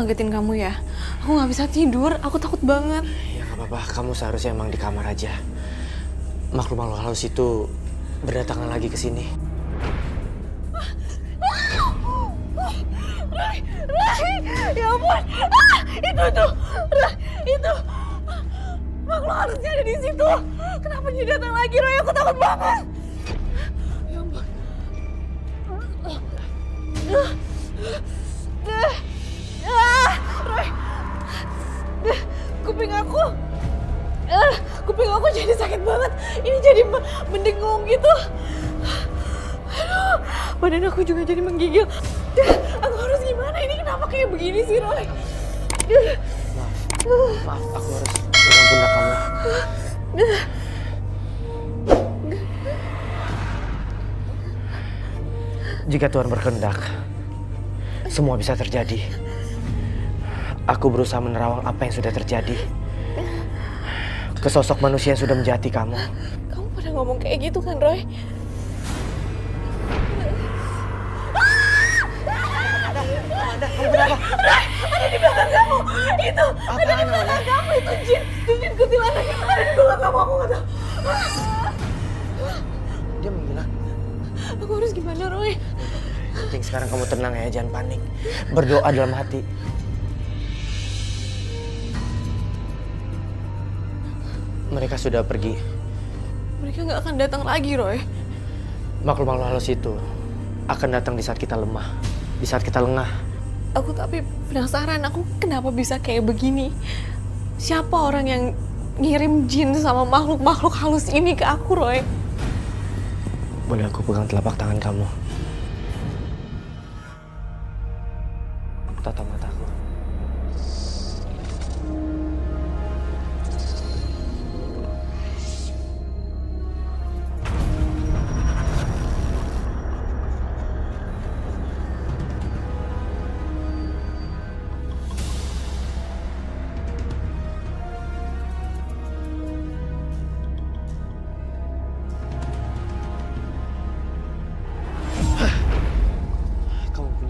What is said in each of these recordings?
ngagetin kamu ya. Aku nggak bisa tidur, aku takut banget. Ya nggak apa-apa, kamu seharusnya emang di kamar aja. Makhluk-makhluk halus itu berdatangan lagi ke sini. Rai, ya ampun, itu, Rai, itu. Makhluk halusnya ada di situ. Kenapa dia datang lagi, Rai? Aku takut banget. Ya ampun. Rai, kuping aku jadi sakit banget. Ini jadi mendengung gitu. Aduh, badan aku juga jadi menggigil. Aku harus gimana? Ini kenapa kayak begini sih, Roy? Maaf, aku harus pegang pundak kamu. Jika Tuhan berkehendak, semua bisa terjadi. Aku berusaha menerawang apa yang sudah terjadi. Ke sosok manusia yang sudah menjati kamu. Kamu pada ngomong kayak gitu kan, Roy? Ada, kamu kenapa? Ada di belakang kamu. Itu, ada di belakang kamu. Itu jin kuntilanak yang ada di belakang kamu. Aku nggak tahu. Dia menghilang. Aku harus gimana, Roy? Penting sekarang kamu tenang ya, jangan panik. Berdoa dalam hati. Mereka sudah pergi. Mereka nggak akan datang lagi, Roy. Makhluk-makhluk halus itu akan datang di saat kita lemah, di saat kita lengah. Aku tapi penasaran, aku kenapa bisa kayak begini? Siapa orang yang ngirim jin sama makhluk-makhluk halus ini ke aku, Roy? Boleh aku pegang telapak tangan kamu? Tatap mataku.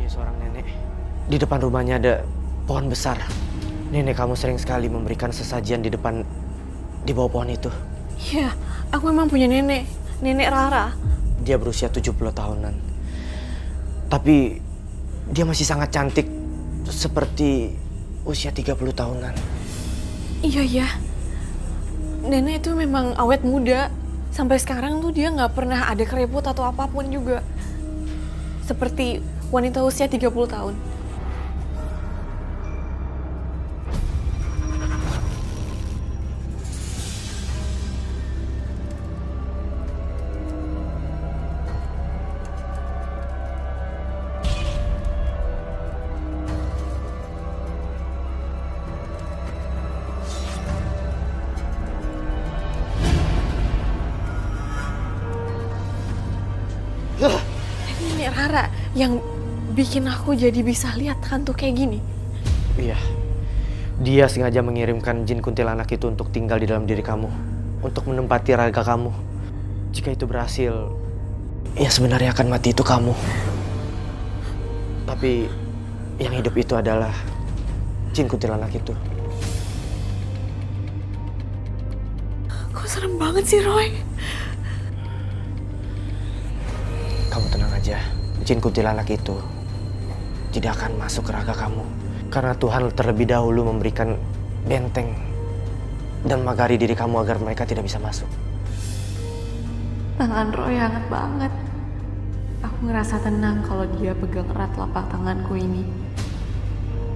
Seorang nenek. Di depan rumahnya ada pohon besar. Nenek kamu sering sekali memberikan sesajian di bawah pohon itu. Iya, aku memang punya nenek. Nenek Rara. Dia berusia 70 tahunan. Tapi dia masih sangat cantik. Seperti usia 30 tahunan. Iya. Nenek itu memang awet muda. Sampai sekarang tuh dia nggak pernah ada keriput atau apapun juga. Seperti wanita usia 30 tahun. Ini Rara yang bikin aku jadi bisa lihat hantu kayak gini. Iya. Dia sengaja mengirimkan jin kuntilanak itu untuk tinggal di dalam diri kamu. Untuk menempati raga kamu. Jika itu berhasil, yang sebenarnya akan mati itu kamu. Tapi yang hidup itu adalah jin kuntilanak itu. Kok serem banget sih, Roy? Kamu tenang aja. Jin kuntilanak itu tidak akan masuk ke raga kamu. Karena Tuhan terlebih dahulu memberikan benteng dan magari diri kamu agar mereka tidak bisa masuk. Tangan Roy hangat banget. Aku ngerasa tenang kalau dia pegang erat telapak tanganku ini.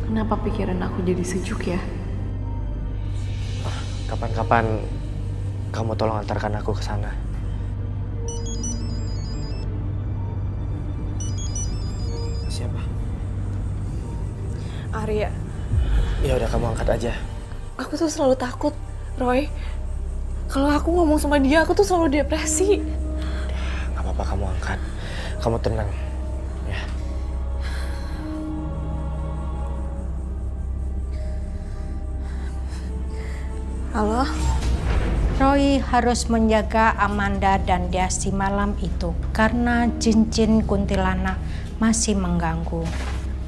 Kenapa pikiran aku jadi sejuk ya? Kapan-kapan kamu tolong antarkan aku ke sana. Siapa? Arya. Ya udah, kamu angkat aja. Aku tuh selalu takut, Roy. Kalau aku ngomong sama dia, aku tuh selalu depresi. Gak apa-apa, kamu angkat. Kamu tenang. Ya. Halo? Roy harus menjaga Amanda dan Desi malam itu karena jin-jin kuntilanak masih mengganggu.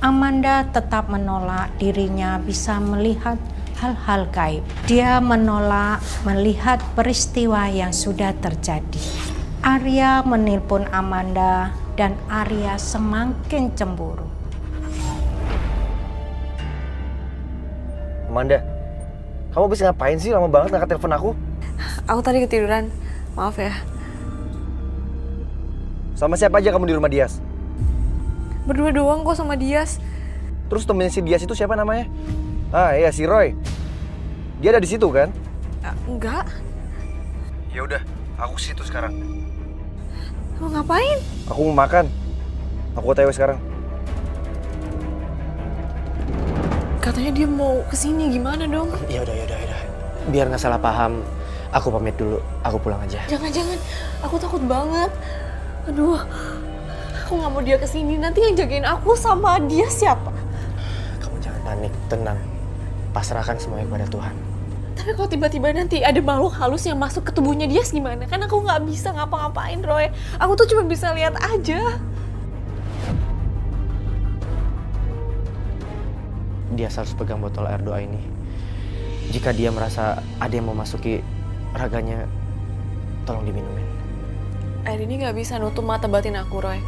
Amanda tetap menolak dirinya bisa melihat hal-hal gaib. Dia menolak melihat peristiwa yang sudah terjadi. Arya menelpon Amanda dan Arya semakin cemburu. Amanda, kamu habis ngapain sih lama banget ngangkat telepon aku? Aku tadi ketiduran. Maaf ya. Sama siapa aja kamu di rumah Dias? Berdua doang kok sama Dias. Terus temennya si Dias itu siapa namanya? Ah iya, si Roy. Dia ada di situ kan? Enggak. Ya udah, aku ke situ sekarang. Mau ngapain? Aku mau makan. Aku OTW sekarang. Katanya dia mau kesini, gimana dong? Ya udah. Biar nggak salah paham, aku pamit dulu. Aku pulang aja. Jangan. Aku takut banget. Aduh. Aku nggak mau dia kesini. Nanti yang jagain aku sama dia siapa? Kamu jangan panik, tenang. Pasrahkan semuanya kepada Tuhan. Tapi kalau tiba-tiba nanti ada makhluk halus yang masuk ke tubuhnya dia gimana? Kan aku nggak bisa ngapa-ngapain, Roy. Aku tuh cuma bisa lihat aja. Dia harus pegang botol air doa ini. Jika dia merasa ada yang memasuki raganya, tolong diminumin. Air ini nggak bisa nutup mata batin aku, Roy.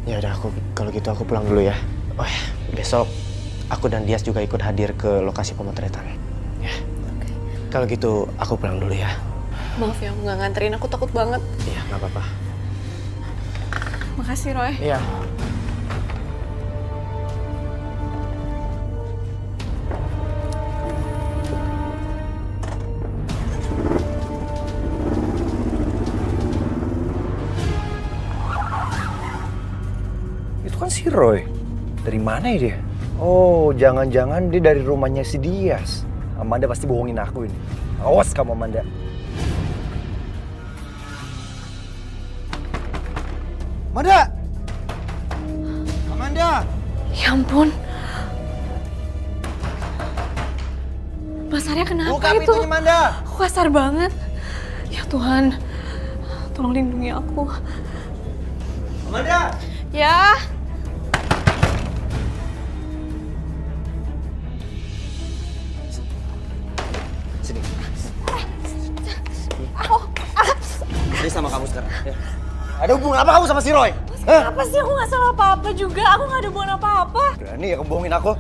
Ya udah, kalau gitu aku pulang dulu ya. Oh ya, besok aku dan Dias juga ikut hadir ke lokasi pemotretan. Ya. Oke. Kalau gitu aku pulang dulu ya. Maaf ya, aku nggak nganterin. Aku takut banget. Iya, nggak apa-apa. Makasih, Roy. Iya. Itu kan si Roy. Dari mana ya dia? Oh, jangan-jangan dia dari rumahnya si Dias. Amanda pasti bohongin aku ini. Awas kamu, Amanda. Amanda! Amanda! Ya ampun. Mas Arya kenapa Buka itu? pintunya, Amanda! Aku kasar banget. Ya Tuhan, tolong lindungi aku. Amanda! Ya. Sini. Ini sama kamu sekarang. Ya. Ada hubungan apa kamu sama si Roy? Hah? Apa sih? Aku nggak salah apa-apa juga. Aku nggak ada hubungan apa-apa. Berani ya kamu bohongin aku?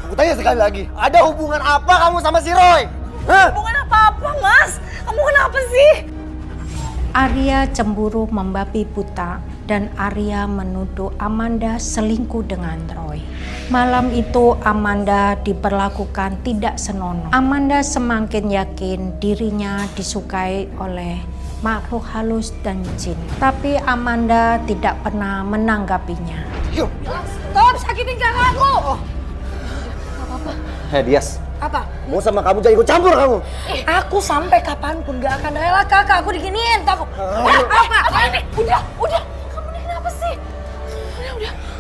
Aku tanya sekali lagi. Ada hubungan apa kamu sama si Roy? Hah? Hubungan apa-apa, Mas? Kamu kenapa sih? Arya cemburu membabi buta dan Arya menuduh Amanda selingkuh dengan Roy. Malam itu Amanda diperlakukan tidak senonoh. Amanda semakin yakin dirinya disukai oleh makhluk halus dan jin. Tapi Amanda tidak pernah menanggapinya. Yuk. Stop, sakitin kakakku. Hei Dias, Apa? mau sama kamu jangan ikut campur kamu. Aku sampai kapanpun gak akan rela kakak aku diginiin kamu. Apa ini? Udah. Kamu ini kenapa sih?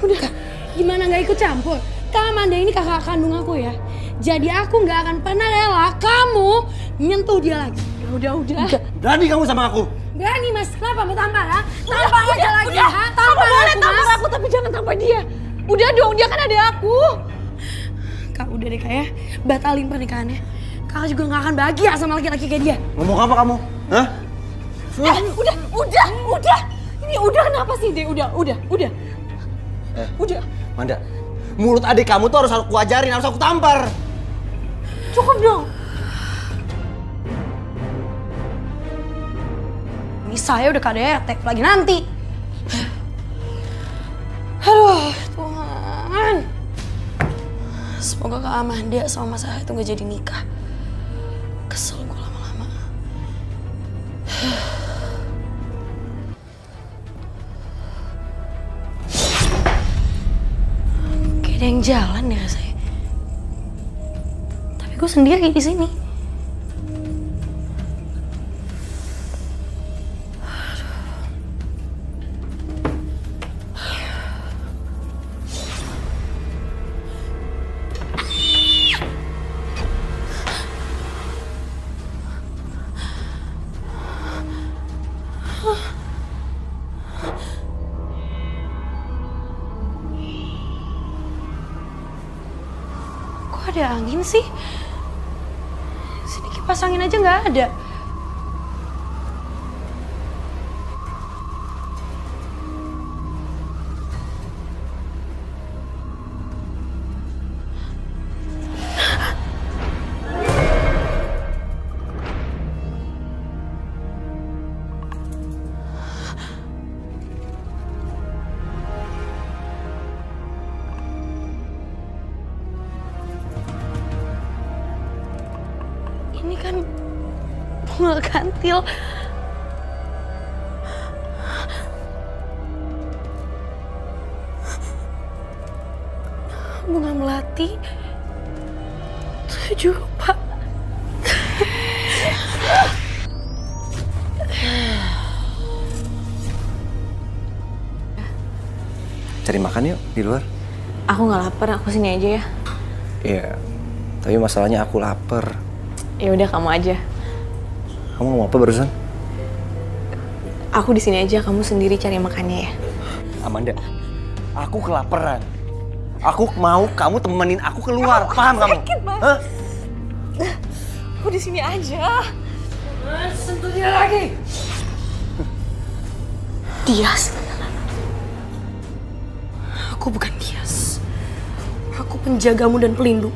Udah. Gimana nggak ikut campur? Kak Amanda ini kakak kandung aku ya. Jadi aku nggak akan pernah rela kamu nyentuh dia lagi. Udah. Berani kamu sama aku. Berani mas, kenapa mau tampar ha? Tampar aja lagi ha? Kamu Tampar boleh aku tampar mas. aku tapi jangan tampar dia. Udah dong, dia kan ada aku. Kak udah deh kak ya, batalin pernikahannya. Kakak juga nggak akan bahagia sama laki-laki kayak dia. Ngomong apa kamu? Hah? Udah. Ini udah kenapa sih, Dek? Udah. Udah. Manda, mulut adik kamu tuh harus aku ajarin, harus aku tampar. Cukup dong. Ini saya udah KDRT lagi nanti. Aduh, Tuhan. Semoga Kak Amanda sama Mas Arya itu gak jadi nikah. Kesel gue lama-lama. Kayak ada yang jalan ya rasanya. Tapi gue sendiri di sini. Kok ada angin sih? Sini kipas angin aja nggak ada. Ini kan bunga kantil. Bunga melati. 7 rupa. Cari makan yuk di luar. Aku nggak lapar, aku sini aja ya. Iya, tapi masalahnya aku lapar. Ya udah kamu aja. Kamu mau apa barusan? Aku di sini aja, kamu sendiri cari makannya ya. Amanda, aku kelaparan. Aku mau kamu temenin aku keluar, paham kamu? Hah? Aku di sini aja. Sentuh dia lagi. Tias. Aku bukan Tias. Aku penjagamu dan pelindung.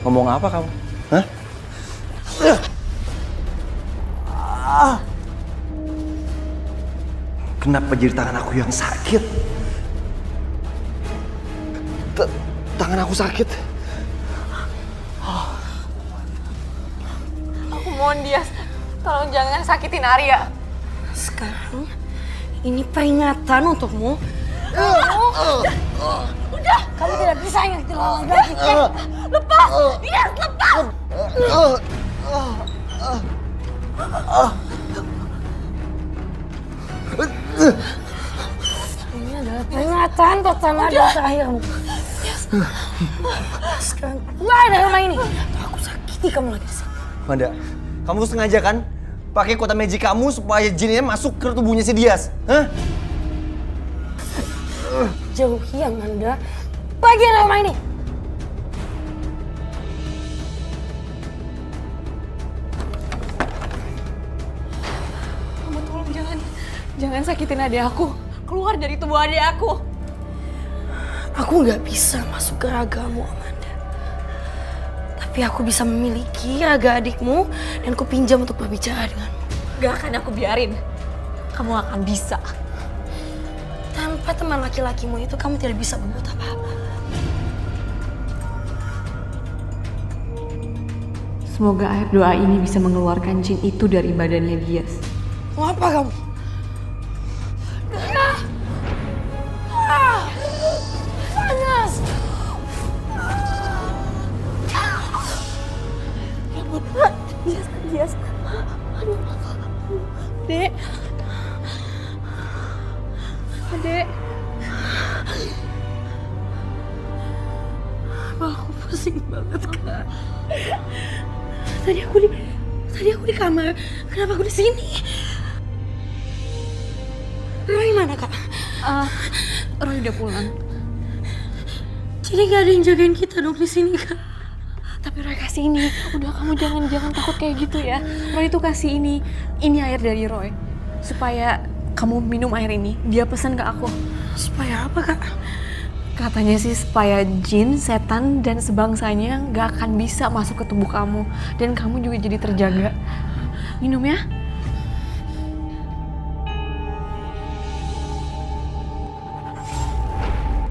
Ngomong apa kamu? Hah? Kenapa jadi tangan aku yang sakit? Tangan aku sakit. Aku mohon Dias, tolong jangan sakitin Arya. Sekarang ini peringatan untukmu. Udah, kamu tidak bisa ingat lagi. Lepas, Dias, lepas. Ini adalah peringatan pertama dan terakhirmu. Sekarang keluar dari rumah ini. Aku sakiti kamu lagi di sini. Amanda, kamu sengaja kan pakai kota magic kamu supaya jinnya masuk ke tubuhnya si Dias? Hah? Jauhi Amanda. Pergi dari rumah ini. Kamu tolong jangan sakitin adik aku. Keluar dari tubuh adik aku. Aku nggak bisa masuk ke ragamu, Amanda. Tapi aku bisa memiliki raga adikmu dan ku pinjam untuk berbicara denganmu. Gak akan aku biarin. Kamu akan bisa. Tanpa teman laki-lakimu itu, kamu tidak bisa berbuat apa-apa. Semoga air doa ini bisa mengeluarkan jin itu dari badannya Dias. Mau apa kamu? Panas! Dias. Dek. Dek. Aku pusing banget, Kak. Tadi aku di kamar. Kenapa aku di sini? Roy mana, Kak? Roy udah pulang. Jadi gak ada yang jagain kita dong di sini, Kak. Tapi Roy kasih ini. Udah kamu jangan takut kayak gitu ya. Roy itu kasih ini. Ini air dari Roy. Supaya kamu minum air ini. Dia pesan ke aku. Supaya apa, Kak? Katanya sih supaya jin, setan, dan sebangsanya gak akan bisa masuk ke tubuh kamu. Dan kamu juga jadi terjaga. Minum ya.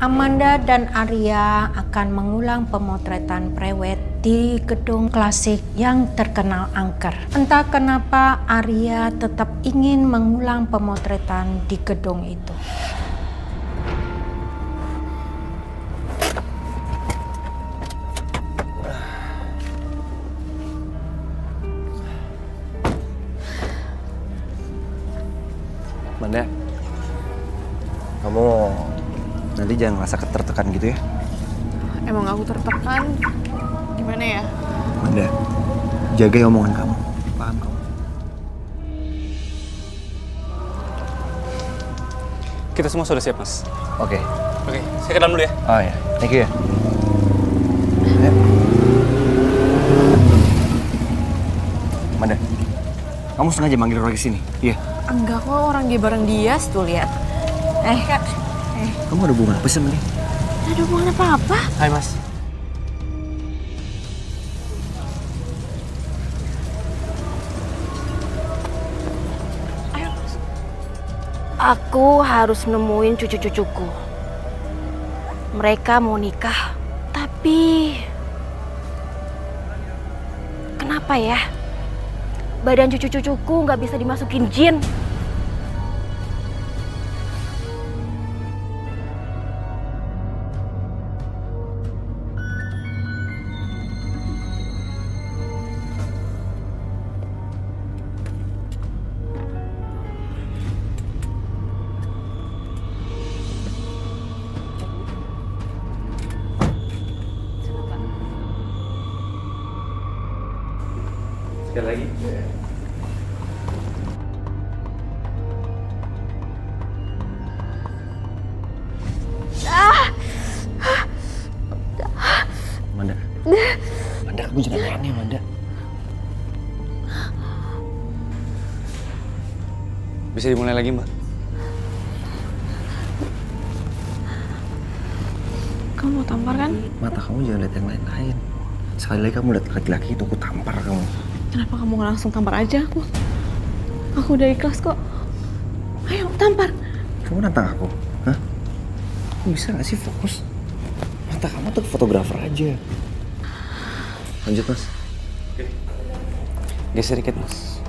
Amanda dan Arya akan mengulang pemotretan prewed di gedung klasik yang terkenal angker. Entah kenapa Arya tetap ingin mengulang pemotretan di gedung itu. Amanda, kamu nanti jangan ngerasa tertekan gitu ya. Emang aku tertekan? Gimana ya? Amanda, jaga omongan kamu. Paham kamu? Kita semua sudah siap, Mas. Oke. Oke, saya ke dalam dulu ya. Oh ya, thank you ya. Ayo. Amanda, kamu sengaja manggil Roy ke sini? Iya. Enggak kok, orang dia bareng Dias tuh, lihat. Kak. Kamu ada hubungan apa sih sama dia? Gak ada hubungan apa-apa. Hai Mas. Ayo. Aku harus nemuin cucu-cucuku. Mereka mau nikah, tapi kenapa ya? Badan cucu-cucuku nggak bisa dimasukin jin. Sekali lagi. Amanda. Amanda, kamu jangan aneh, Amanda. Bisa dimulai lagi, Mbak? Kamu mau tampar kan? Mata kamu jangan lihat yang lain-lain. Sekali lagi kamu lihat laki-laki itu, aku tampar kamu. Kenapa kamu nggak langsung tampar aja aku? Aku udah ikhlas kok. Ayo, tampar. Kamu nantang aku? Hah? Kamu bisa gak sih fokus? Mata kamu tuh fotografer aja. Lanjut, Mas. Geser dikit Mas.